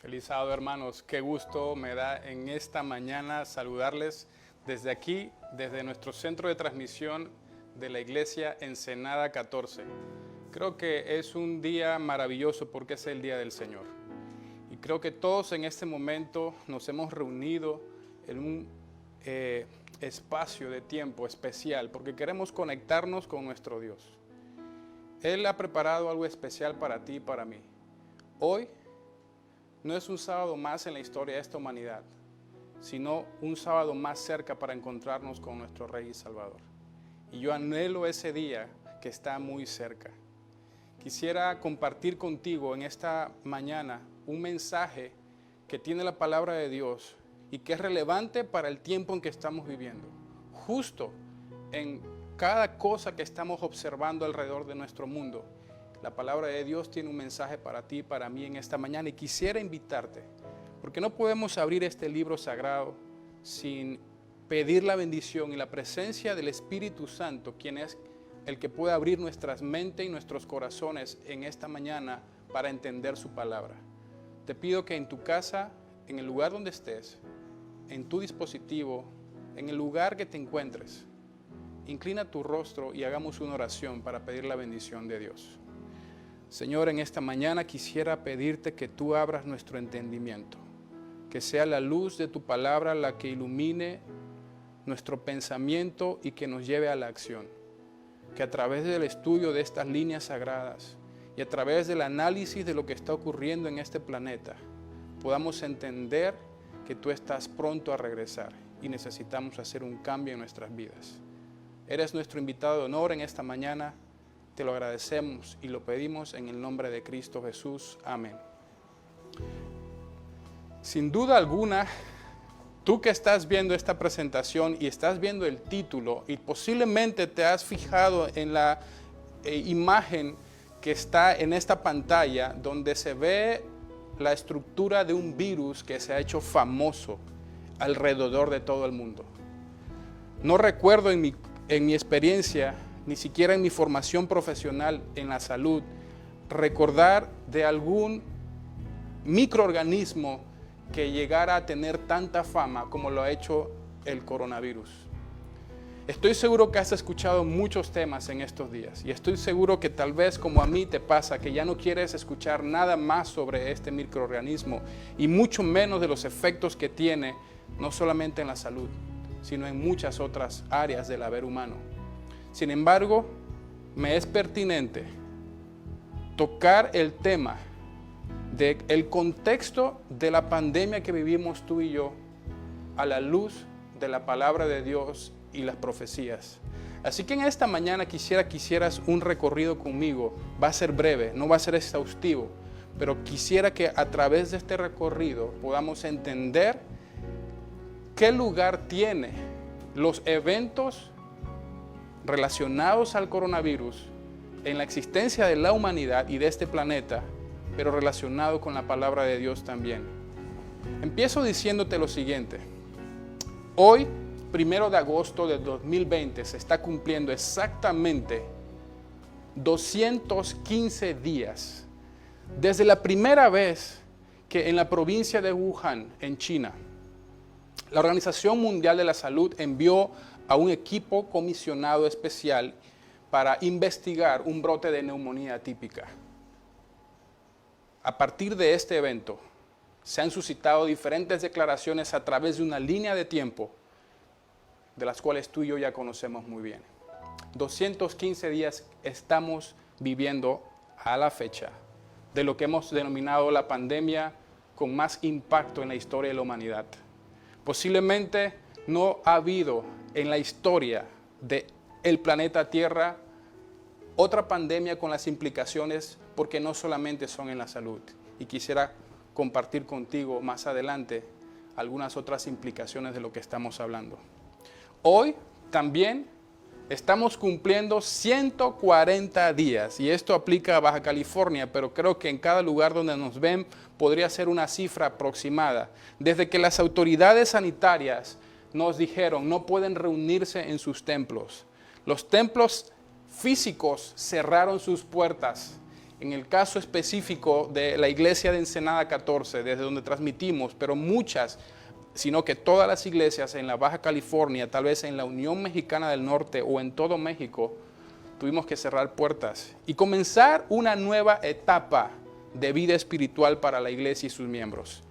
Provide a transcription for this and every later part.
Feliz sábado, hermanos. Qué gusto me da en esta mañana saludarles desde aquí, desde nuestro centro de transmisión de la iglesia Ensenada 14. Creo que es un día maravilloso porque es el día del Señor. Y creo que todos en este momento nos hemos reunido en un espacio de tiempo especial porque queremos conectarnos con nuestro Dios. Él ha preparado algo especial para ti y para mí. Hoy no es un sábado más en la historia de esta humanidad, sino un sábado más cerca para encontrarnos con nuestro Rey y Salvador. Y yo anhelo ese día que está muy cerca. Quisiera compartir contigo en esta mañana un mensaje que tiene la palabra de Dios y que es relevante para el tiempo en que estamos viviendo. Justo en cada cosa que estamos observando alrededor de nuestro mundo, la palabra de Dios tiene un mensaje para ti y para mí en esta mañana, y quisiera invitarte, porque no podemos abrir este libro sagrado sin pedir la bendición y la presencia del Espíritu Santo, quien es el que puede abrir nuestras mentes y nuestros corazones en esta mañana para entender su palabra. Te pido que en tu casa, en el lugar donde estés, en tu dispositivo, en el lugar que te encuentres, inclina tu rostro y hagamos una oración para pedir la bendición de Dios. Señor, en esta mañana quisiera pedirte que tú abras nuestro entendimiento, que sea la luz de tu palabra la que ilumine nuestro pensamiento y que nos lleve a la acción. Que a través del estudio de estas líneas sagradas y a través del análisis de lo que está ocurriendo en este planeta, podamos entender que tú estás pronto a regresar y necesitamos hacer un cambio en nuestras vidas. Eres nuestro invitado de honor en esta mañana. Te lo agradecemos y lo pedimos en el nombre de Cristo Jesús. Amén. Sin duda alguna, tú que estás viendo esta presentación y estás viendo el título y posiblemente te has fijado en la imagen que está en esta pantalla, donde se ve la estructura de un virus que se ha hecho famoso alrededor de todo el mundo. No recuerdo en mi experiencia, ni siquiera en mi formación profesional en la salud, recordar de algún microorganismo que llegara a tener tanta fama como lo ha hecho el coronavirus. Estoy seguro que has escuchado muchos temas en estos días y estoy seguro que tal vez como a mí te pasa que ya no quieres escuchar nada más sobre este microorganismo y mucho menos de los efectos que tiene no solamente en la salud, sino en muchas otras áreas del haber humano. Sin embargo, me es pertinente tocar el tema del contexto de la pandemia que vivimos tú y yo a la luz de la palabra de Dios y las profecías. Así que en esta mañana quisieras un recorrido conmigo. Va a ser breve, no va a ser exhaustivo, pero quisiera que a través de este recorrido podamos entender qué lugar tiene los eventos relacionados al coronavirus en la existencia de la humanidad y de este planeta, pero relacionado con la palabra de Dios también. Empiezo diciéndote lo siguiente. Hoy, 1 de agosto de 2020, se está cumpliendo exactamente 215 días desde la primera vez que en la provincia de Wuhan, en China, la Organización Mundial de la Salud envió a un equipo comisionado especial para investigar un brote de neumonía atípica. A partir de este evento, se han suscitado diferentes declaraciones a través de una línea de tiempo, de las cuales tú y yo ya conocemos muy bien. 215 días estamos viviendo a la fecha de lo que hemos denominado la pandemia con más impacto en la historia de la humanidad. Posiblemente no ha habido en la historia del planeta Tierra otra pandemia con las implicaciones, porque no solamente son en la salud. Y quisiera compartir contigo más adelante algunas otras implicaciones de lo que estamos hablando. Hoy también estamos cumpliendo 140 días, y esto aplica a Baja California, pero creo que en cada lugar donde nos ven podría ser una cifra aproximada, desde que las autoridades sanitarias nos dijeron no pueden reunirse en sus templos. Los templos físicos cerraron sus puertas En el caso específico de la iglesia de Ensenada 14, desde donde transmitimos, pero muchas, sino que todas las iglesias en la Baja California, tal vez en la Unión Mexicana del Norte o en todo México, tuvimos que cerrar puertas y comenzar una nueva etapa de vida espiritual para la iglesia y sus miembros.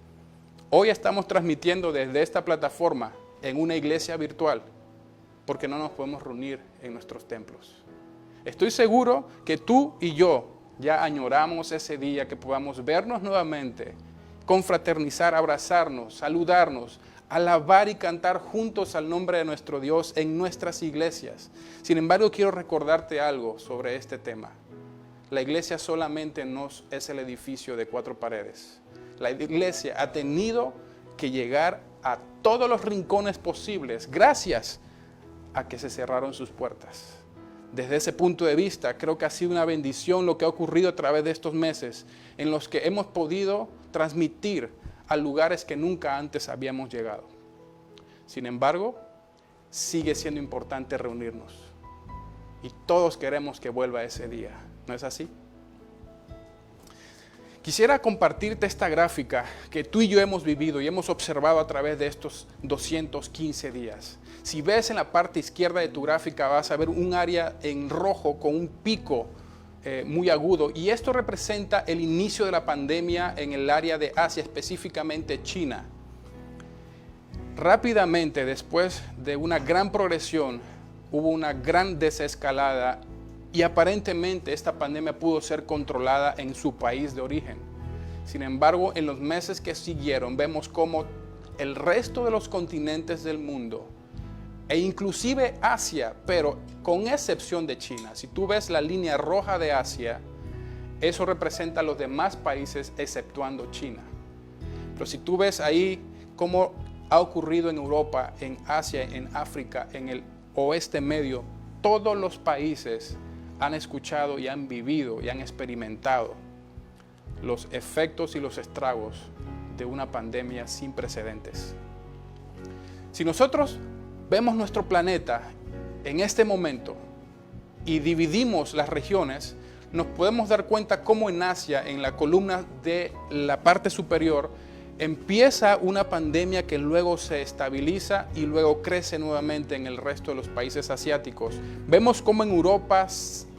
Hoy estamos transmitiendo desde esta plataforma en una iglesia virtual, porque no nos podemos reunir en nuestros templos. Estoy seguro que tú y yo ya añoramos ese día que podamos vernos nuevamente, confraternizar, abrazarnos, saludarnos, alabar y cantar juntos al nombre de nuestro Dios en nuestras iglesias. Sin embargo, quiero recordarte algo sobre este tema. La iglesia solamente no es el edificio de 4 paredes. La iglesia ha tenido que llegar a todos los rincones posibles gracias a que se cerraron sus puertas. Desde ese punto de vista, creo que ha sido una bendición lo que ha ocurrido a través de estos meses en los que hemos podido transmitir a lugares que nunca antes habíamos llegado. Sin embargo, sigue siendo importante reunirnos y todos queremos que vuelva ese día, ¿no es así? Quisiera compartirte esta gráfica que tú y yo hemos vivido y hemos observado a través de estos 215 días. Si ves en la parte izquierda de tu gráfica vas a ver un área en rojo con un pico muy agudo, y esto representa el inicio de la pandemia en el área de Asia, específicamente China. Rápidamente, después de una gran progresión, hubo una gran desescalada y aparentemente esta pandemia pudo ser controlada en su país de origen. Sin embargo, en los meses que siguieron vemos cómo el resto de los continentes del mundo e inclusive Asia, pero con excepción de China. Si tú ves la línea roja de Asia, eso representa a los demás países exceptuando China. Pero si tú ves ahí cómo ha ocurrido en Europa, en Asia, en África, en el oeste medio, todos los países han escuchado y han vivido y han experimentado los efectos y los estragos de una pandemia sin precedentes. Si nosotros vemos nuestro planeta en este momento y dividimos las regiones, nos podemos dar cuenta cómo en Asia, en la columna de la parte superior, empieza una pandemia que luego se estabiliza y luego crece nuevamente en el resto de los países asiáticos. Vemos cómo en Europa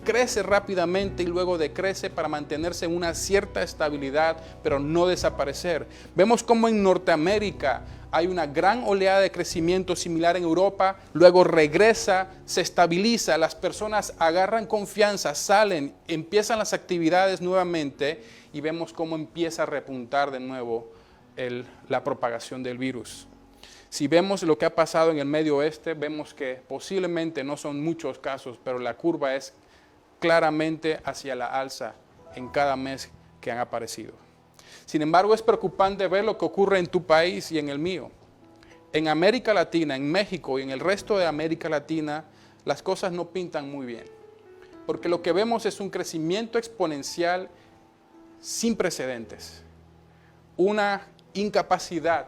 crece rápidamente y luego decrece para mantenerse en una cierta estabilidad, pero no desaparecer. Vemos cómo en Norteamérica hay una gran oleada de crecimiento similar en Europa, luego regresa, se estabiliza, las personas agarran confianza, salen, empiezan las actividades nuevamente y vemos cómo empieza a repuntar de nuevo la propagación del virus. Si vemos lo que ha pasado en el Medio Oeste, vemos que posiblemente no son muchos casos, pero la curva es claramente hacia la alza en cada mes que han aparecido. Sin embargo, es preocupante ver lo que ocurre en tu país y en el mío. En América Latina, en México y en el resto de América Latina, las cosas no pintan muy bien, porque lo que vemos es un crecimiento exponencial sin precedentes, una incapacidad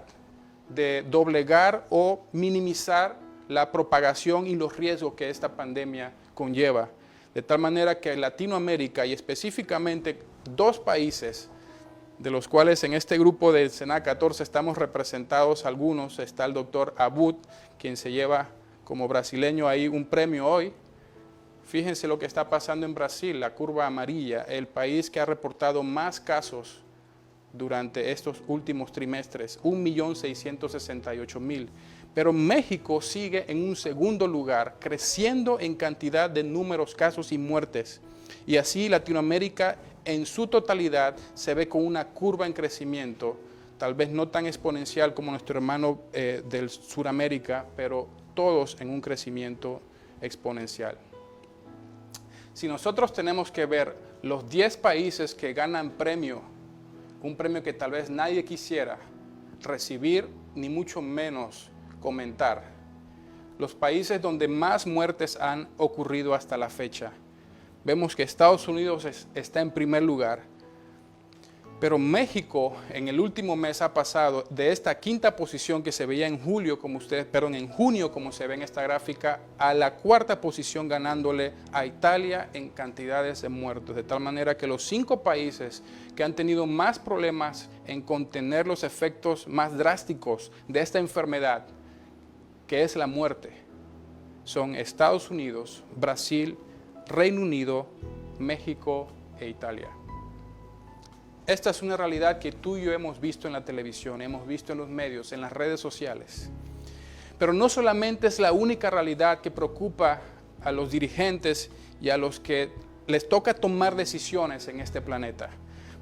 de doblegar o minimizar la propagación y los riesgos que esta pandemia conlleva. De tal manera que Latinoamérica y específicamente 2 países, de los cuales en este grupo de Ensenada 14 estamos representados algunos, está el doctor Abud, quien se lleva como brasileño ahí un premio hoy. Fíjense lo que está pasando en Brasil, la curva amarilla, el país que ha reportado más casos durante estos últimos trimestres, 1.668.000. Pero México sigue en un segundo lugar, creciendo en cantidad de números, casos y muertes. Y así Latinoamérica en su totalidad se ve con una curva en crecimiento, tal vez no tan exponencial como nuestro hermano del Suramérica, pero todos en un crecimiento exponencial. Si nosotros tenemos que ver los 10 países que ganan premio, un premio que tal vez nadie quisiera recibir, ni mucho menos comentar, los países donde más muertes han ocurrido hasta la fecha, vemos que Estados Unidos está en primer lugar, Pero México en el último mes ha pasado de esta quinta posición que se veía en junio, como se ve en esta gráfica, a la cuarta posición, ganándole a Italia en cantidades de muertos. De tal manera que los 5 países que han tenido más problemas en contener los efectos más drásticos de esta enfermedad, que es la muerte, son Estados Unidos, Brasil, Reino Unido, México e Italia. Esta es una realidad que tú y yo hemos visto en la televisión, hemos visto en los medios, en las redes sociales. Pero no solamente es la única realidad que preocupa a los dirigentes y a los que les toca tomar decisiones en este planeta.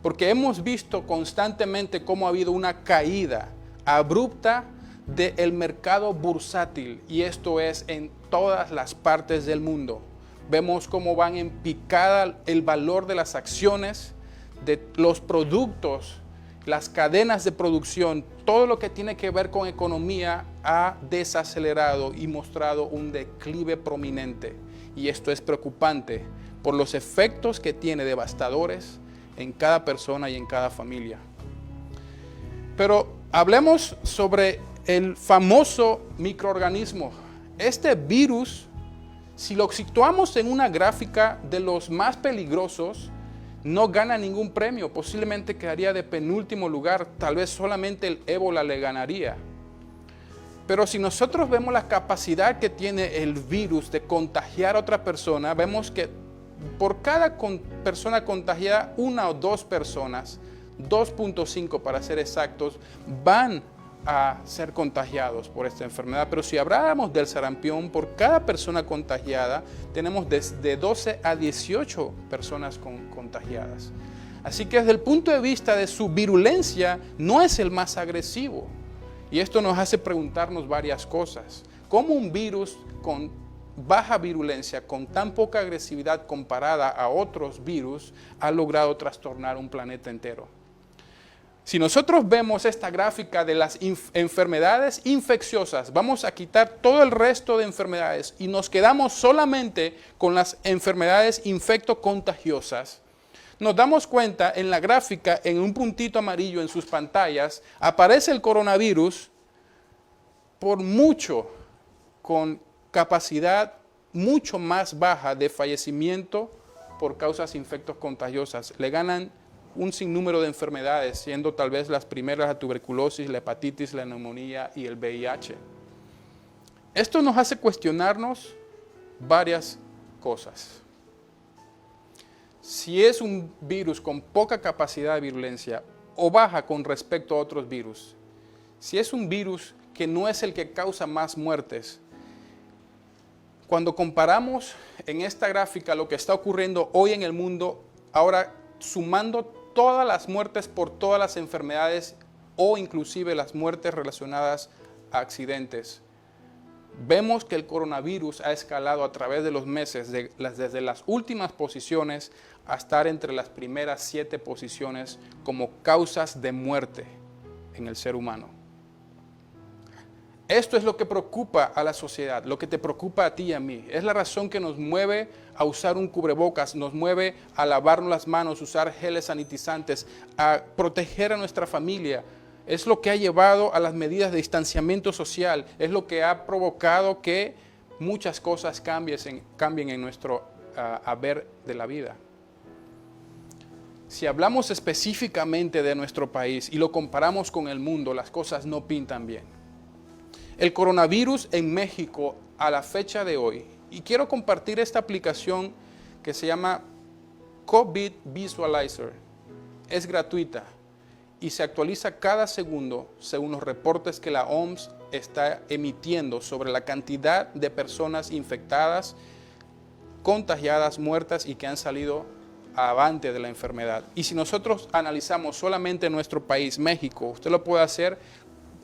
Porque hemos visto constantemente cómo ha habido una caída abrupta del mercado bursátil, y esto es en todas las partes del mundo. Vemos cómo van en picada el valor de las acciones, de los productos, las cadenas de producción, todo lo que tiene que ver con economía ha desacelerado y mostrado un declive prominente. Y esto es preocupante por los efectos que tiene devastadores en cada persona y en cada familia. Pero hablemos sobre el famoso microorganismo. Este virus, si lo situamos en una gráfica de los más peligrosos, no gana ningún premio, posiblemente quedaría de penúltimo lugar, tal vez solamente el ébola le ganaría. Pero si nosotros vemos la capacidad que tiene el virus de contagiar a otra persona, vemos que por cada persona contagiada, 1 o 2 personas, 2.5 para ser exactos, van a ser contagiados por esta enfermedad. Pero si habláramos del sarampión, por cada persona contagiada tenemos desde 12 a 18 personas contagiadas. Así que desde el punto de vista de su virulencia no es el más agresivo, y esto nos hace preguntarnos varias cosas. ¿Cómo un virus con baja virulencia, con tan poca agresividad comparada a otros virus, ha logrado trastornar un planeta entero? Si nosotros vemos esta gráfica de las enfermedades infecciosas, vamos a quitar todo el resto de enfermedades y nos quedamos solamente con las enfermedades infectocontagiosas. Nos damos cuenta en la gráfica, en un puntito amarillo en sus pantallas, aparece el coronavirus por mucho, con capacidad mucho más baja de fallecimiento por causas infectocontagiosas. Le ganan un sinnúmero de enfermedades, siendo tal vez las primeras la tuberculosis, la hepatitis, la neumonía y el VIH. Esto nos hace cuestionarnos varias cosas. Si es un virus con poca capacidad de virulencia o baja con respecto a otros virus, si es un virus que no es el que causa más muertes, cuando comparamos en esta gráfica lo que está ocurriendo hoy en el mundo, ahora sumando todas las muertes por todas las enfermedades o inclusive las muertes relacionadas a accidentes, vemos que el coronavirus ha escalado a través de los meses, desde las últimas posiciones a estar entre las primeras 7 posiciones como causas de muerte en el ser humano. Esto es lo que preocupa a la sociedad, lo que te preocupa a ti y a mí. Es la razón que nos mueve a usar un cubrebocas, nos mueve a lavarnos las manos, usar geles sanitizantes, a proteger a nuestra familia. Es lo que ha llevado a las medidas de distanciamiento social, es lo que ha provocado que muchas cosas cambien en nuestro haber de la vida. Si hablamos específicamente de nuestro país y lo comparamos con el mundo, las cosas no pintan bien. El coronavirus en México a la fecha de hoy, y quiero compartir esta aplicación que se llama COVID Visualizer, es gratuita y se actualiza cada segundo según los reportes que la OMS está emitiendo sobre la cantidad de personas infectadas, contagiadas, muertas y que han salido avante de la enfermedad. Y si nosotros analizamos solamente nuestro país, México, usted lo puede hacer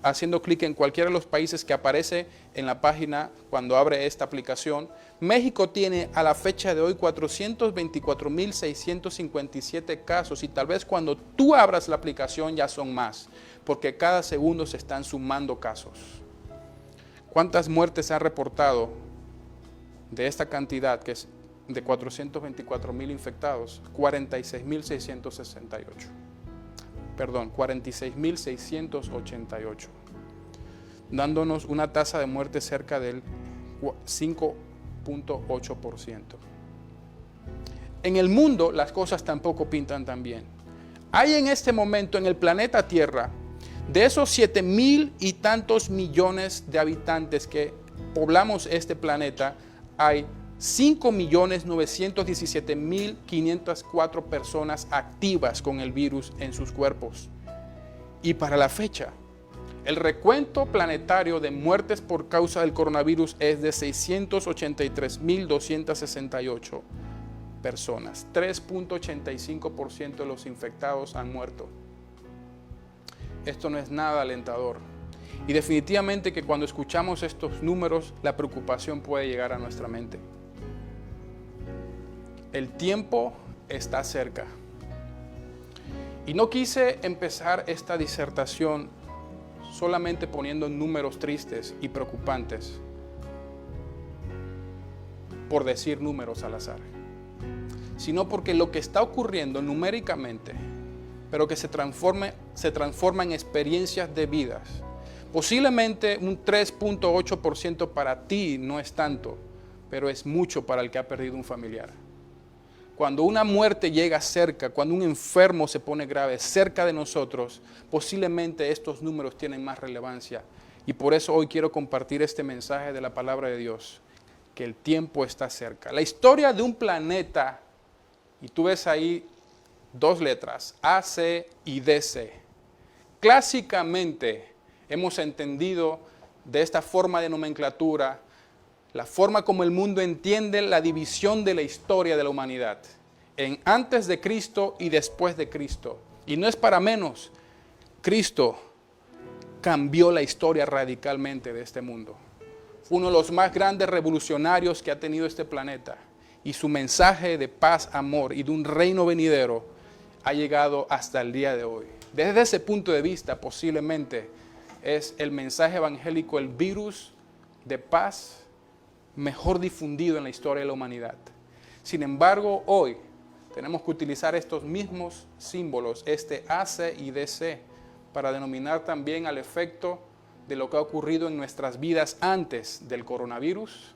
haciendo clic en cualquiera de los países que aparece en la página cuando abre esta aplicación. México tiene a la fecha de hoy 424.657 casos, y tal vez cuando tú abras la aplicación ya son más, porque cada segundo se están sumando casos. ¿Cuántas muertes se han reportado de esta cantidad que es de 424.000 infectados? 46.668. 46.688, dándonos una tasa de muerte cerca del 5.8%. En el mundo las cosas tampoco pintan tan bien. Hay en este momento en el planeta Tierra, de esos 7,000 y tantos millones de habitantes que poblamos este planeta, hay 5.917.504 personas activas con el virus en sus cuerpos. Y para la fecha, el recuento planetario de muertes por causa del coronavirus es de 683.268 personas. 3.85% de los infectados han muerto. Esto no es nada alentador. Y definitivamente que cuando escuchamos estos números, la preocupación puede llegar a nuestra mente. El tiempo está cerca. Y no quise empezar esta disertación solamente poniendo números tristes y preocupantes por decir números al azar, sino porque lo que está ocurriendo numéricamente, pero que se transforma en experiencias de vidas. Posiblemente un 3.8% para ti no es tanto, pero es mucho para el que ha perdido un familiar. Cuando una muerte llega cerca, cuando un enfermo se pone grave cerca de nosotros, posiblemente estos números tienen más relevancia. Y por eso hoy quiero compartir este mensaje de la palabra de Dios, que el tiempo está cerca. La historia de un planeta, y tú ves ahí dos letras, AC y DC. Clásicamente hemos entendido de esta forma de nomenclatura la forma como el mundo entiende la división de la historia de la humanidad en antes de Cristo y después de Cristo. Y no es para menos, Cristo cambió la historia radicalmente de este mundo. Fue uno de los más grandes revolucionarios que ha tenido este planeta. Y su mensaje de paz, amor y de un reino venidero ha llegado hasta el día de hoy. Desde ese punto de vista, posiblemente es el mensaje evangélico, el virus de paz mejor difundido en la historia de la humanidad. Sin embargo, hoy tenemos que utilizar estos mismos símbolos, este AC y DC, para denominar también al efecto de lo que ha ocurrido en nuestras vidas antes del coronavirus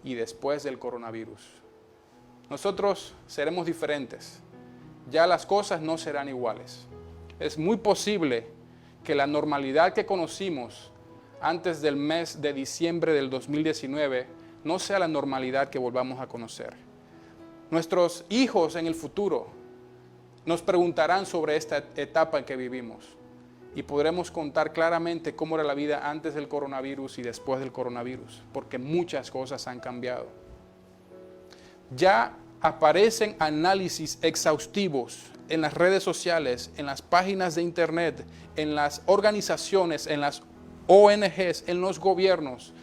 y después del coronavirus. Nosotros seremos diferentes. Ya las cosas no serán iguales. Es muy posible que la normalidad que conocimos antes del mes de diciembre del 2019 no sea la normalidad que volvamos a conocer. Nuestros hijos en el futuro nos preguntarán sobre esta etapa en que vivimos y podremos contar claramente cómo era la vida antes del coronavirus y después del coronavirus, porque muchas cosas han cambiado. Ya aparecen análisis exhaustivos en las redes sociales, en las páginas de internet, en las organizaciones, en las ONGs, en los gobiernos.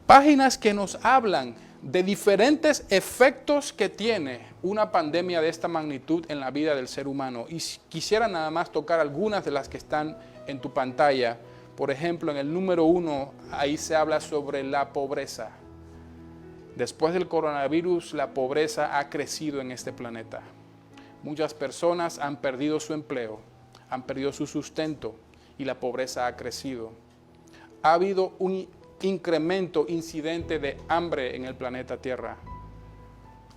Páginas que nos hablan de diferentes efectos que tiene una pandemia de esta magnitud en la vida del ser humano. Y quisiera nada más tocar algunas de las que están en tu pantalla. Por ejemplo, en el número 1, ahí se habla sobre la pobreza. Después del coronavirus, la pobreza ha crecido en este planeta. Muchas personas han perdido su empleo, han perdido su sustento y la pobreza ha crecido. Ha habido un incremento incidente de hambre en el planeta Tierra.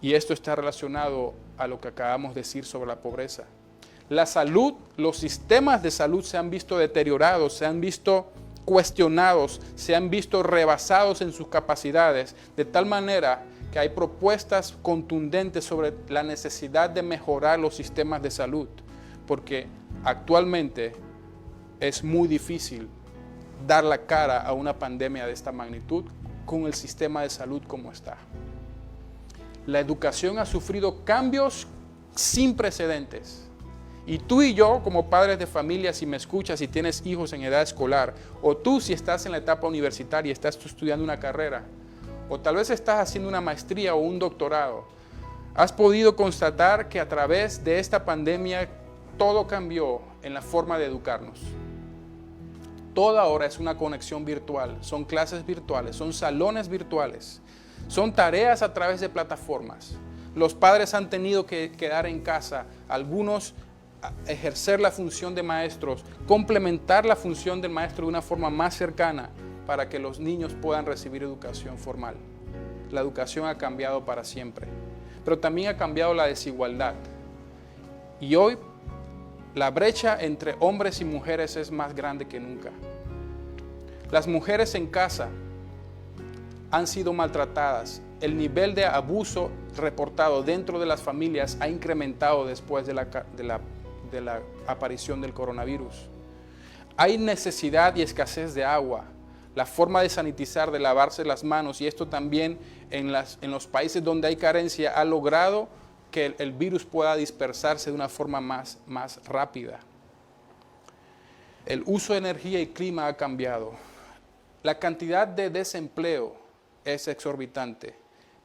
Y esto está relacionado a lo que acabamos de decir sobre la pobreza. La salud, los sistemas de salud se han visto deteriorados, se han visto cuestionados, se han visto rebasados en sus capacidades, de tal manera que hay propuestas contundentes sobre la necesidad de mejorar los sistemas de salud, porque actualmente es muy difícil dar la cara a una pandemia de esta magnitud con el sistema de salud como está. La educación ha sufrido cambios sin precedentes. Y tú y yo, como padres de familia, si me escuchas, si tienes hijos en edad escolar, o tú si estás en la etapa universitaria y estás estudiando una carrera, o tal vez estás haciendo una maestría o un doctorado, has podido constatar que a través de esta pandemia todo cambió en la forma de educarnos. Todo ahora es una conexión virtual, son clases virtuales, son salones virtuales, son tareas a través de plataformas. Los padres han tenido que quedar en casa, algunos ejercer la función de maestros, complementar la función del maestro de una forma más cercana para que los niños puedan recibir educación formal. La educación ha cambiado para siempre, pero también ha cambiado la desigualdad. Y hoy la brecha entre hombres y mujeres es más grande que nunca. Las mujeres en casa han sido maltratadas. El nivel de abuso reportado dentro de las familias ha incrementado después de la aparición del coronavirus. Hay necesidad y escasez de agua. La forma de sanitizar, de lavarse las manos, y esto también en los países donde hay carencia ha logrado que el virus pueda dispersarse de una forma más rápida. El uso de energía y clima ha cambiado. La cantidad de desempleo es exorbitante,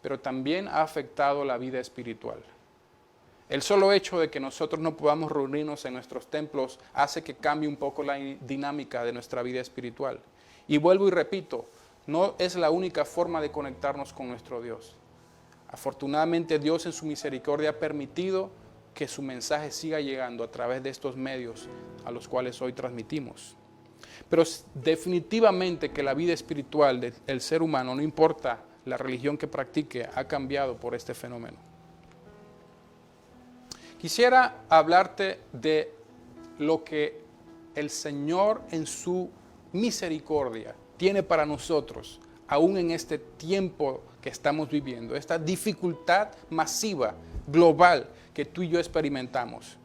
pero también ha afectado la vida espiritual. El solo hecho de que nosotros no podamos reunirnos en nuestros templos hace que cambie un poco la dinámica de nuestra vida espiritual. Y vuelvo y repito, no es la única forma de conectarnos con nuestro Dios. Afortunadamente Dios en su misericordia ha permitido que su mensaje siga llegando a través de estos medios a los cuales hoy transmitimos. Pero definitivamente que la vida espiritual del ser humano, no importa la religión que practique, ha cambiado por este fenómeno. Quisiera hablarte de lo que el Señor en su misericordia tiene para nosotros, aún en este tiempo que estamos viviendo, esta dificultad masiva, global, que tú y yo experimentamos.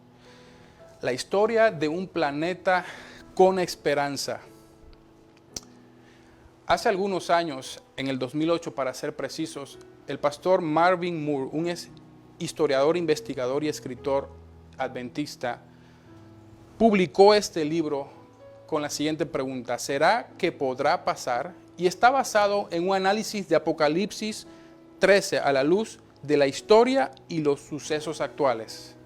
La historia de un planeta con esperanza. Hace algunos años, en el 2008 para ser precisos, el pastor Marvin Moore, un historiador, investigador y escritor adventista, publicó este libro con la siguiente pregunta: ¿será que podrá pasar? Y está basado en un análisis de Apocalipsis 13 a la luz de la historia y los sucesos actuales.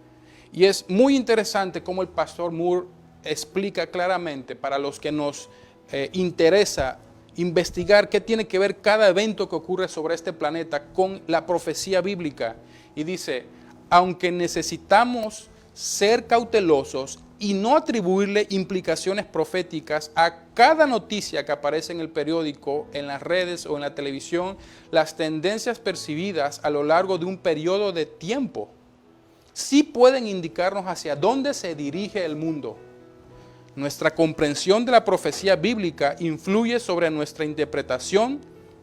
Y es muy interesante cómo el pastor Moore explica claramente, para los que nos interesa investigar qué tiene que ver cada evento que ocurre sobre este planeta con la profecía bíblica. Y dice: aunque necesitamos ser cautelosos y no atribuirle implicaciones proféticas a cada noticia que aparece en el periódico, en las redes o en la televisión, las tendencias percibidas a lo largo de un periodo de tiempo sí pueden indicarnos hacia dónde se dirige el mundo. Nuestra comprensión de la profecía bíblica influye sobre nuestra interpretación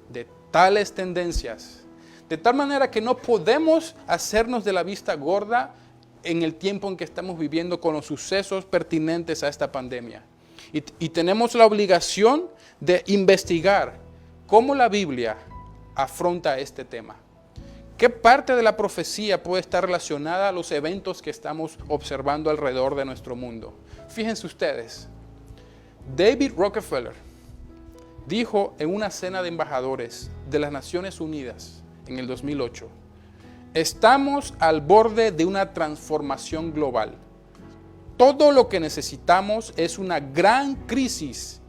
de tales tendencias, de tal manera que no podemos hacernos de la vista gorda en el tiempo en que estamos viviendo con los sucesos pertinentes a esta pandemia. Y tenemos la obligación de investigar cómo la Biblia afronta este tema. ¿Qué parte de la profecía puede estar relacionada a los eventos que estamos observando alrededor de nuestro mundo? Fíjense ustedes, David Rockefeller dijo en una cena de embajadores de las Naciones Unidas en el 2008, estamos al borde de una transformación global. Todo lo que necesitamos es una gran crisis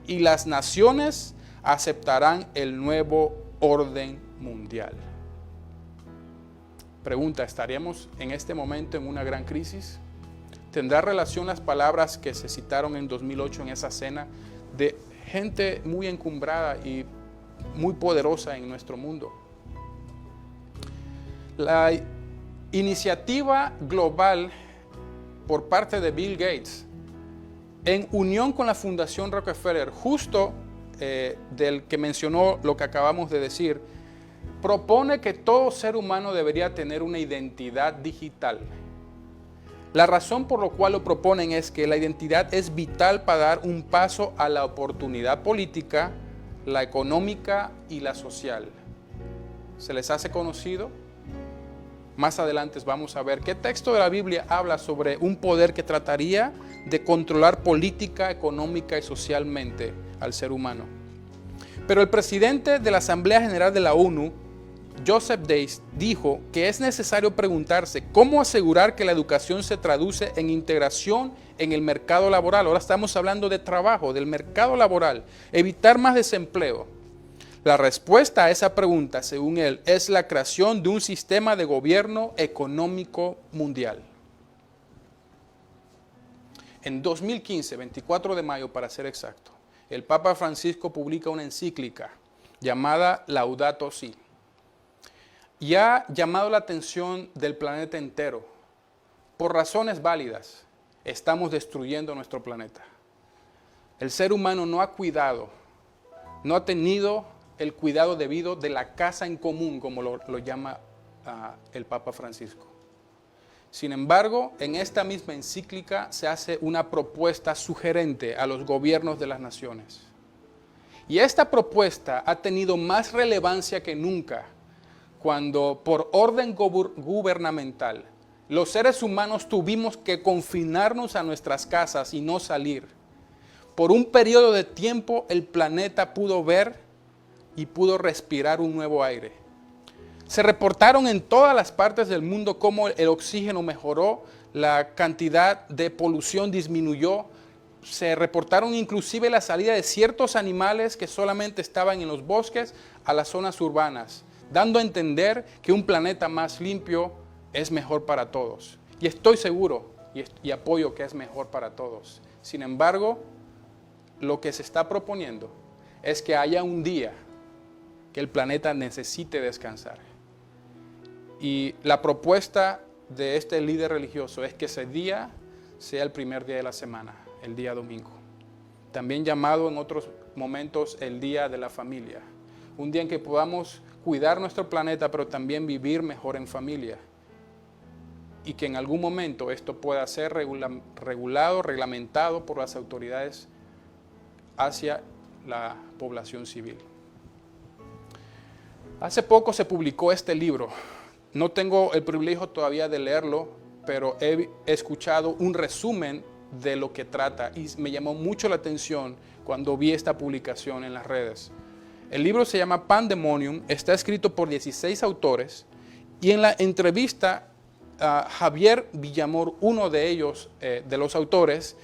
y las naciones aceptarán el nuevo orden mundial. Pregunta: ¿estaríamos en este momento en una gran crisis? ¿Tendrá relación las palabras que se citaron en 2008 en esa cena de gente muy encumbrada y muy poderosa en nuestro mundo? La iniciativa global por parte de Bill Gates, en unión con la Fundación Rockefeller, justo del que mencionó lo que acabamos de decir, propone que todo ser humano debería tener una identidad digital. La razón por la cual lo proponen es que la identidad es vital para dar un paso a la oportunidad política, la económica y la social. ¿Se les hace conocido? Más adelante vamos a ver qué texto de la Biblia habla sobre un poder que trataría de controlar política, económica y socialmente al ser humano. Pero el presidente de la Asamblea General de la ONU, Joseph Days, dijo que es necesario preguntarse cómo asegurar que la educación se traduce en integración en el mercado laboral. Ahora estamos hablando de trabajo, del mercado laboral, evitar más desempleo. La respuesta a esa pregunta, según él, es la creación de un sistema de gobierno económico mundial. En 2015, 24 de mayo para ser exacto, el Papa Francisco publica una encíclica llamada Laudato Si. Y ha llamado la atención del planeta entero. Por razones válidas, estamos destruyendo nuestro planeta. El ser humano no ha cuidado, no ha tenido el cuidado debido de la casa en común, como lo llama el Papa Francisco. Sin embargo, en esta misma encíclica se hace una propuesta sugerente a los gobiernos de las naciones. Y esta propuesta ha tenido más relevancia que nunca cuando, por orden gubernamental, los seres humanos tuvimos que confinarnos a nuestras casas y no salir. Por un periodo de tiempo el planeta pudo ver y pudo respirar un nuevo aire. Se reportaron en todas las partes del mundo cómo el oxígeno mejoró, la cantidad de polución disminuyó. Se reportaron inclusive la salida de ciertos animales que solamente estaban en los bosques a las zonas urbanas, dando a entender que un planeta más limpio es mejor para todos. Y estoy seguro y apoyo que es mejor para todos. Sin embargo, lo que se está proponiendo es que haya un día que el planeta necesite descansar. Y la propuesta de este líder religioso es que ese día sea el primer día de la semana, el día domingo. También llamado en otros momentos el día de la familia. Un día en que podamos cuidar nuestro planeta, pero también vivir mejor en familia. Y que en algún momento esto pueda ser regulado, reglamentado por las autoridades hacia la población civil. Hace poco se publicó este libro. No tengo el privilegio todavía de leerlo, pero he escuchado un resumen de lo que trata y me llamó mucho la atención cuando vi esta publicación en las redes. El libro se llama Pandemonium, está escrito por 16 autores y en la entrevista Javier Villamor, uno de ellos, de los autores,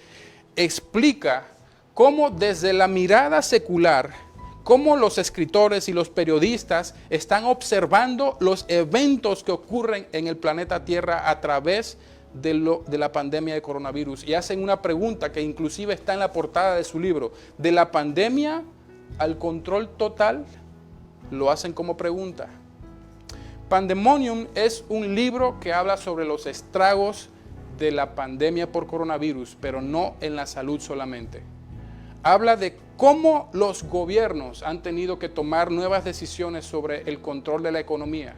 explica cómo desde la mirada secular, cómo los escritores y los periodistas están observando los eventos que ocurren en el planeta Tierra a través de la pandemia de coronavirus. Y hacen una pregunta que inclusive está en la portada de su libro. ¿De la pandemia al control total? Lo hacen como pregunta. Pandemonium es un libro que habla sobre los estragos de la pandemia por coronavirus, pero no en la salud solamente. Habla de cómo los gobiernos han tenido que tomar nuevas decisiones sobre el control de la economía.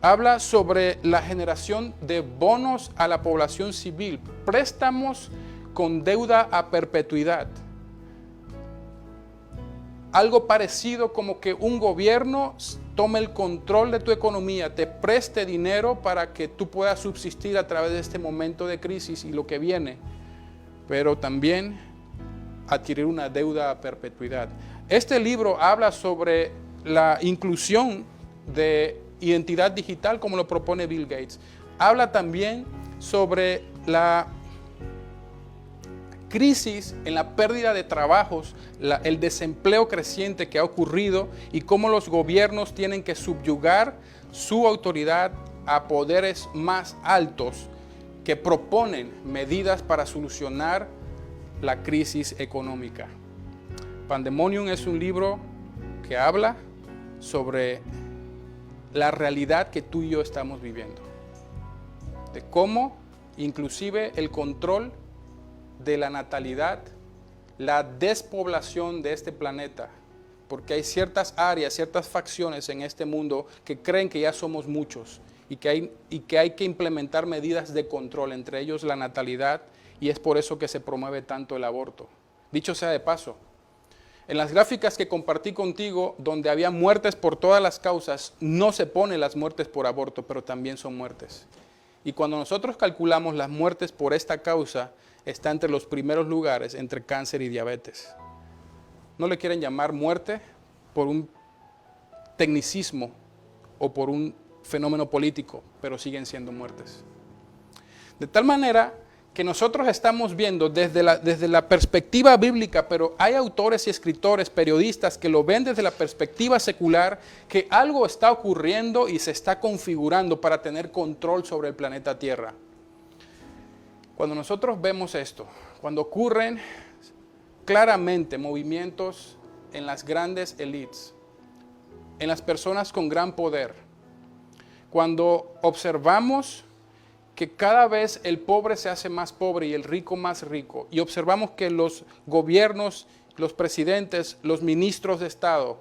Habla sobre la generación de bonos a la población civil, préstamos con deuda a perpetuidad. Algo parecido como que un gobierno tome el control de tu economía, te preste dinero para que tú puedas subsistir a través de este momento de crisis y lo que viene, pero también adquirir una deuda a perpetuidad. Este libro habla sobre la inclusión de identidad digital como lo propone Bill Gates. Habla también sobre la crisis en la pérdida de trabajos, el desempleo creciente que ha ocurrido y cómo los gobiernos tienen que subyugar su autoridad a poderes más altos que proponen medidas para solucionar la crisis económica. Pandemonium es un libro que habla sobre la realidad que tú y yo estamos viviendo, de cómo inclusive el control de la natalidad, la despoblación de este planeta, porque hay ciertas áreas, ciertas facciones en este mundo que creen que ya somos muchos y que hay que implementar medidas de control, entre ellos la natalidad, y es por eso que se promueve tanto el aborto. Dicho sea de paso, en las gráficas que compartí contigo, donde había muertes por todas las causas, no se pone las muertes por aborto, pero también son muertes. Y cuando nosotros calculamos las muertes por esta causa, está entre los primeros lugares, entre cáncer y diabetes. No le quieren llamar muerte por un tecnicismo o por un fenómeno político, pero siguen siendo muertes. De tal manera que nosotros estamos viendo desde la perspectiva bíblica, pero hay autores y escritores, periodistas que lo ven desde la perspectiva secular, que algo está ocurriendo y se está configurando para tener control sobre el planeta Tierra. Cuando nosotros vemos esto, cuando ocurren claramente movimientos en las grandes élites, en las personas con gran poder, cuando observamos que cada vez el pobre se hace más pobre y el rico más rico, y observamos que los gobiernos, los presidentes, los ministros de Estado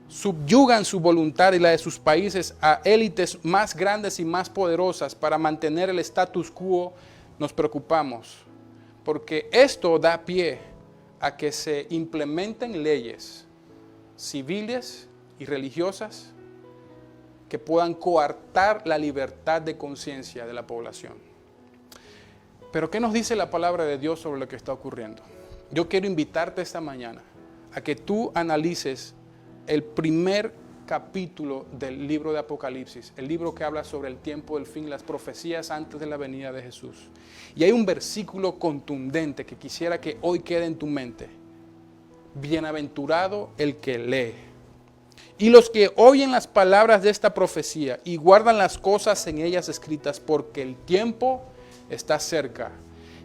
subyugan su voluntad y la de sus países a élites más grandes y más poderosas para mantener el status quo, nos preocupamos, porque esto da pie a que se implementen leyes civiles y religiosas que puedan coartar la libertad de conciencia de la población. Pero ¿qué nos dice la palabra de Dios sobre lo que está ocurriendo? Yo quiero invitarte esta mañana a que tú analices el primer capítulo del libro de Apocalipsis, el libro que habla sobre el tiempo del fin, las profecías antes de la venida de Jesús. Y hay un versículo contundente que quisiera que hoy quede en tu mente. Bienaventurado el que lee. Y los que oyen las palabras de esta profecía y guardan las cosas en ellas escritas, porque el tiempo está cerca.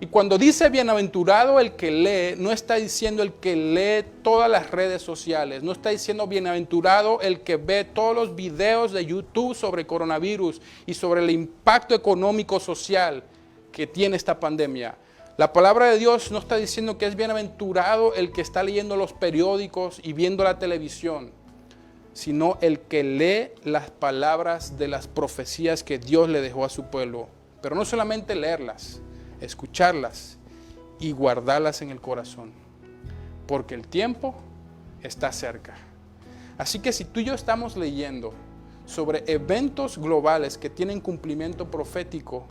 Y cuando dice bienaventurado el que lee, no está diciendo el que lee todas las redes sociales, no está diciendo bienaventurado el que ve todos los videos de YouTube sobre coronavirus y sobre el impacto económico social que tiene esta pandemia. La palabra de Dios no está diciendo que es bienaventurado el que está leyendo los periódicos y viendo la televisión, sino el que lee las palabras de las profecías que Dios le dejó a su pueblo. Pero no solamente leerlas, escucharlas y guardarlas en el corazón, porque el tiempo está cerca. Así que si tú y yo estamos leyendo sobre eventos globales que tienen cumplimiento profético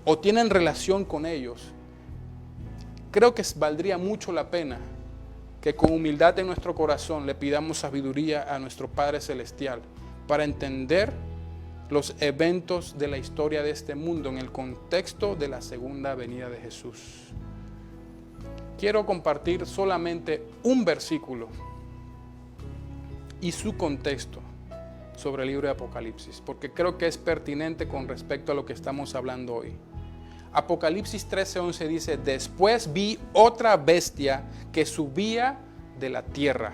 o tienen relación con ellos, creo que valdría mucho la pena que con humildad en nuestro corazón le pidamos sabiduría a nuestro Padre Celestial para entender los eventos de la historia de este mundo en el contexto de la segunda venida de Jesús. Quiero compartir solamente un versículo y su contexto sobre el libro de Apocalipsis, porque creo que es pertinente con respecto a lo que estamos hablando hoy. Apocalipsis 13:11 dice: después vi otra bestia que subía de la tierra.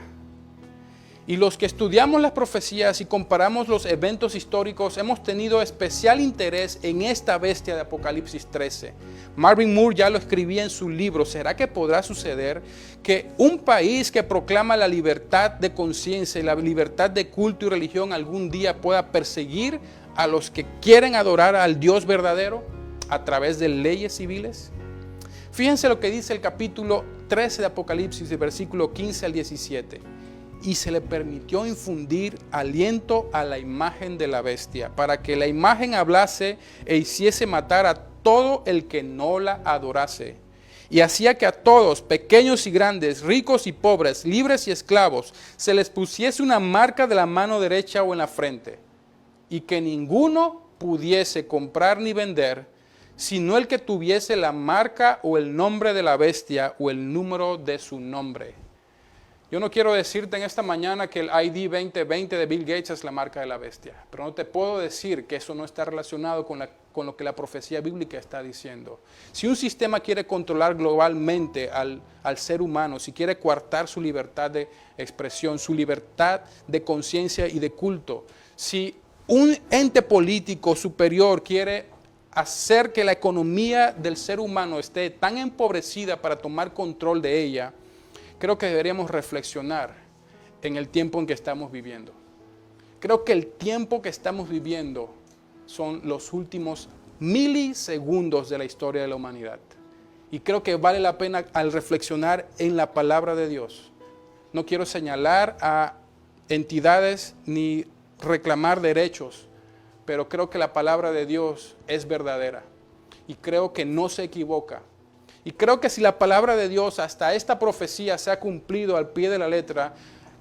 Y los que estudiamos las profecías y comparamos los eventos históricos hemos tenido especial interés en esta bestia de Apocalipsis 13. Marvin Moore ya lo escribía en su libro. ¿Será que podrá suceder que un país que proclama la libertad de conciencia y la libertad de culto y religión algún día pueda perseguir a los que quieren adorar al Dios verdadero a través de leyes civiles? Fíjense lo que dice el capítulo 13 de Apocalipsis, de versículo 15 al 17. Y se le permitió infundir aliento a la imagen de la bestia, para que la imagen hablase e hiciese matar a todo el que no la adorase. Y hacía que a todos, pequeños y grandes, ricos y pobres, libres y esclavos, se les pusiese una marca de la mano derecha o en la frente, y que ninguno pudiese comprar ni vender, sino el que tuviese la marca o el nombre de la bestia o el número de su nombre. Yo no quiero decirte en esta mañana que el ID 2020 de Bill Gates es la marca de la bestia, pero no te puedo decir que eso no está relacionado con lo que la profecía bíblica está diciendo. Si un sistema quiere controlar globalmente al ser humano, si quiere coartar su libertad de expresión, su libertad de conciencia y de culto, si un ente político superior quiere hacer que la economía del ser humano esté tan empobrecida para tomar control de ella, creo que deberíamos reflexionar en el tiempo en que estamos viviendo. Creo que el tiempo que estamos viviendo son los últimos milisegundos de la historia de la humanidad. Y creo que vale la pena al reflexionar en la palabra de Dios. No quiero señalar a entidades ni reclamar derechos, pero creo que la palabra de Dios es verdadera y creo que no se equivoca. Y creo que si la palabra de Dios hasta esta profecía se ha cumplido al pie de la letra,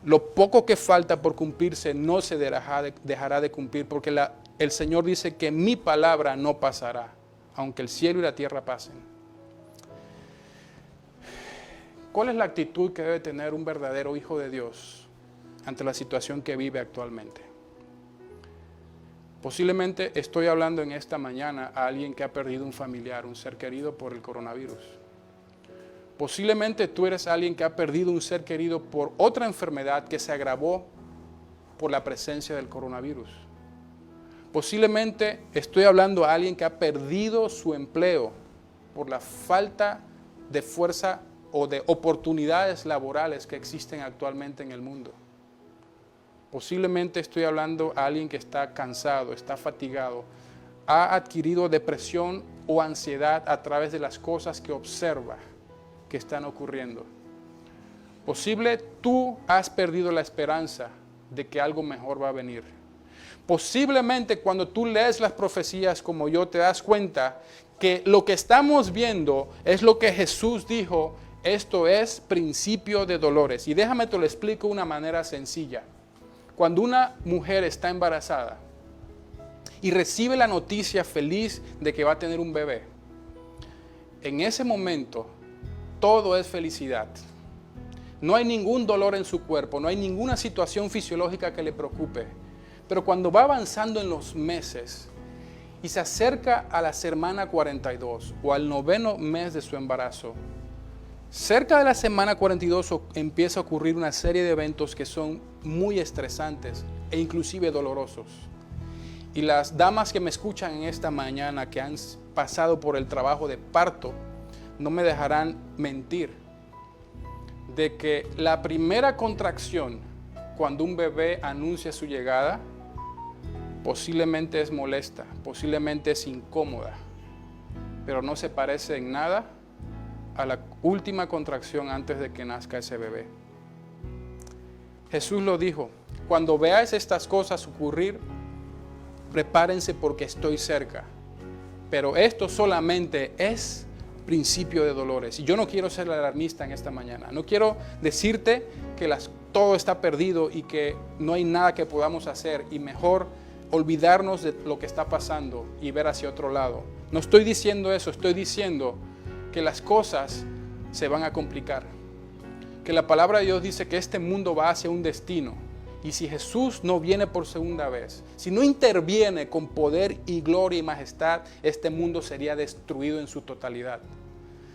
lo poco que falta por cumplirse no se dejará de cumplir, porque el Señor dice que mi palabra no pasará, aunque el cielo y la tierra pasen. ¿Cuál es la actitud que debe tener un verdadero hijo de Dios ante la situación que vive actualmente? Posiblemente estoy hablando en esta mañana a alguien que ha perdido un familiar, un ser querido por el coronavirus. Posiblemente tú eres alguien que ha perdido un ser querido por otra enfermedad que se agravó por la presencia del coronavirus. Posiblemente estoy hablando a alguien que ha perdido su empleo por la falta de fuerza o de oportunidades laborales que existen actualmente en el mundo. Posiblemente estoy hablando a alguien que está cansado, está fatigado, ha adquirido depresión o ansiedad a través de las cosas que observa que están ocurriendo. Posible tú has perdido la esperanza de que algo mejor va a venir. Posiblemente cuando tú lees las profecías como yo te das cuenta que lo que estamos viendo es lo que Jesús dijo, esto es principio de dolores. Y déjame te lo explico de una manera sencilla. Cuando una mujer está embarazada y recibe la noticia feliz de que va a tener un bebé, en ese momento todo es felicidad. No hay ningún dolor en su cuerpo, no hay ninguna situación fisiológica que le preocupe. Pero cuando va avanzando en los meses y se acerca a la semana 42 o al 9º mes de su embarazo, cerca de la semana 42 empieza a ocurrir una serie de eventos que son muy estresantes e inclusive dolorosos. Y las damas que me escuchan en esta mañana que han pasado por el trabajo de parto no me dejarán mentir de que la primera contracción cuando un bebé anuncia su llegada posiblemente es molesta, posiblemente es incómoda, pero no se parece en nada a la última contracción antes de que nazca ese bebé. Jesús lo dijo, cuando veáis estas cosas ocurrir, prepárense porque estoy cerca. Pero esto solamente es principio de dolores. Y yo no quiero ser alarmista en esta mañana. No quiero decirte que todo está perdido y que no hay nada que podamos hacer y mejor olvidarnos de lo que está pasando y ver hacia otro lado. No estoy diciendo eso, estoy diciendo que las cosas se van a complicar. Que la palabra de Dios dice que este mundo va hacia un destino. Y si Jesús no viene por segunda vez, si no interviene con poder y gloria y majestad, este mundo sería destruido en su totalidad.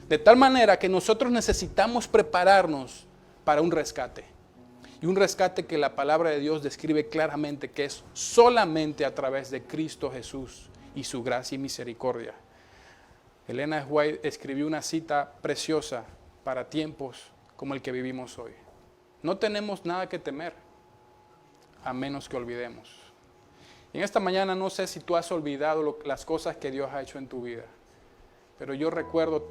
De tal manera que nosotros necesitamos prepararnos para un rescate. Y un rescate que la palabra de Dios describe claramente que es solamente a través de Cristo Jesús y su gracia y misericordia. Elena G. White escribió una cita preciosa para tiempos como el que vivimos hoy. No tenemos nada que temer, a menos que olvidemos. Y en esta mañana no sé si tú has olvidado las cosas que Dios ha hecho en tu vida, pero yo recuerdo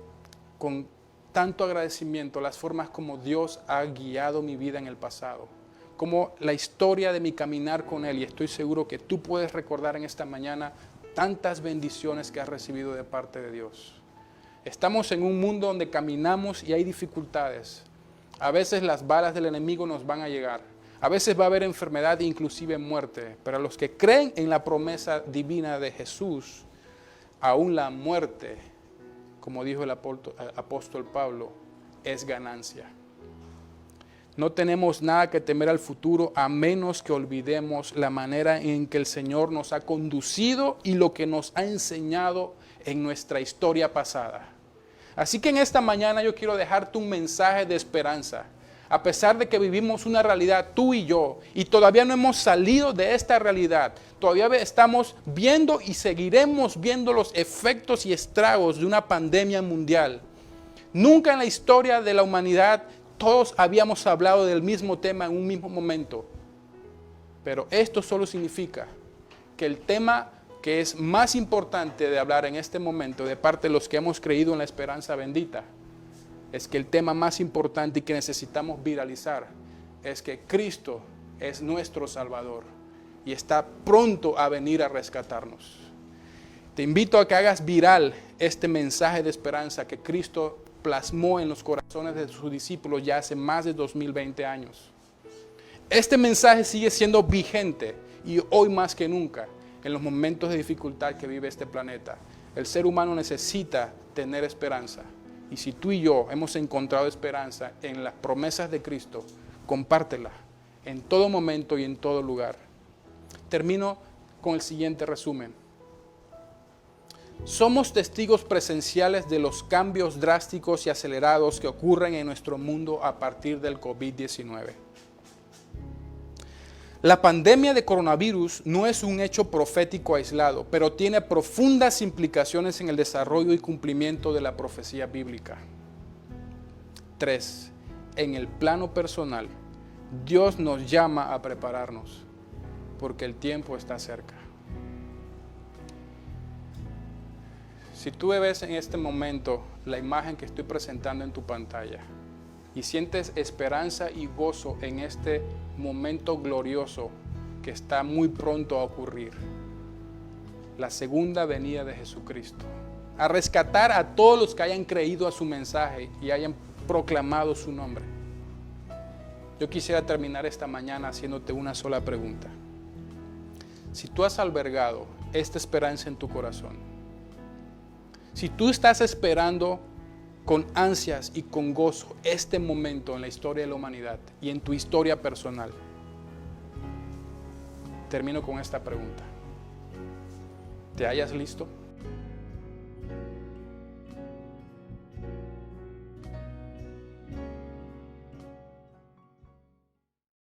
con tanto agradecimiento las formas como Dios ha guiado mi vida en el pasado, como la historia de mi caminar con Él, y estoy seguro que tú puedes recordar en esta mañana tantas bendiciones que has recibido de parte de Dios. Estamos en un mundo donde caminamos y hay dificultades. A veces las balas del enemigo nos van a llegar. A veces va a haber enfermedad e inclusive muerte. Pero a los que creen en la promesa divina de Jesús, aún la muerte, como dijo el apóstol Pablo, es ganancia. No tenemos nada que temer al futuro a menos que olvidemos la manera en que el Señor nos ha conducido y lo que nos ha enseñado en nuestra historia pasada. Así que en esta mañana yo quiero dejarte un mensaje de esperanza. A pesar de que vivimos una realidad, tú y yo, y todavía no hemos salido de esta realidad, todavía estamos viendo y seguiremos viendo los efectos y estragos de una pandemia mundial. Nunca en la historia de la humanidad todos habíamos hablado del mismo tema en un mismo momento. Pero esto solo significa que el tema que es más importante de hablar en este momento de parte de los que hemos creído en la esperanza bendita, es que el tema más importante y que necesitamos viralizar es que Cristo es nuestro Salvador y está pronto a venir a rescatarnos. Te invito a que hagas viral este mensaje de esperanza que Cristo plasmó en los corazones de sus discípulos ya hace más de 2020 años. Este mensaje sigue siendo vigente y hoy más que nunca en los momentos de dificultad que vive este planeta. El ser humano necesita tener esperanza. Y si tú y yo hemos encontrado esperanza en las promesas de Cristo, compártela en todo momento y en todo lugar. Termino con el siguiente resumen. Somos testigos presenciales de los cambios drásticos y acelerados que ocurren en nuestro mundo a partir del COVID-19. La pandemia de coronavirus no es un hecho profético aislado, pero tiene profundas implicaciones en el desarrollo y cumplimiento de la profecía bíblica. 3. En el plano personal, Dios nos llama a prepararnos, porque el tiempo está cerca. Si tú ves en este momento la imagen que estoy presentando en tu pantalla y sientes esperanza y gozo en este momento glorioso que está muy pronto a ocurrir, la segunda venida de Jesucristo, a rescatar a todos los que hayan creído a su mensaje y hayan proclamado su nombre. Yo quisiera terminar esta mañana haciéndote una sola pregunta. Si tú has albergado esta esperanza en tu corazón, si tú estás esperando con ansias y con gozo este momento en la historia de la humanidad y en tu historia personal, termino con esta pregunta. ¿Te hallas listo?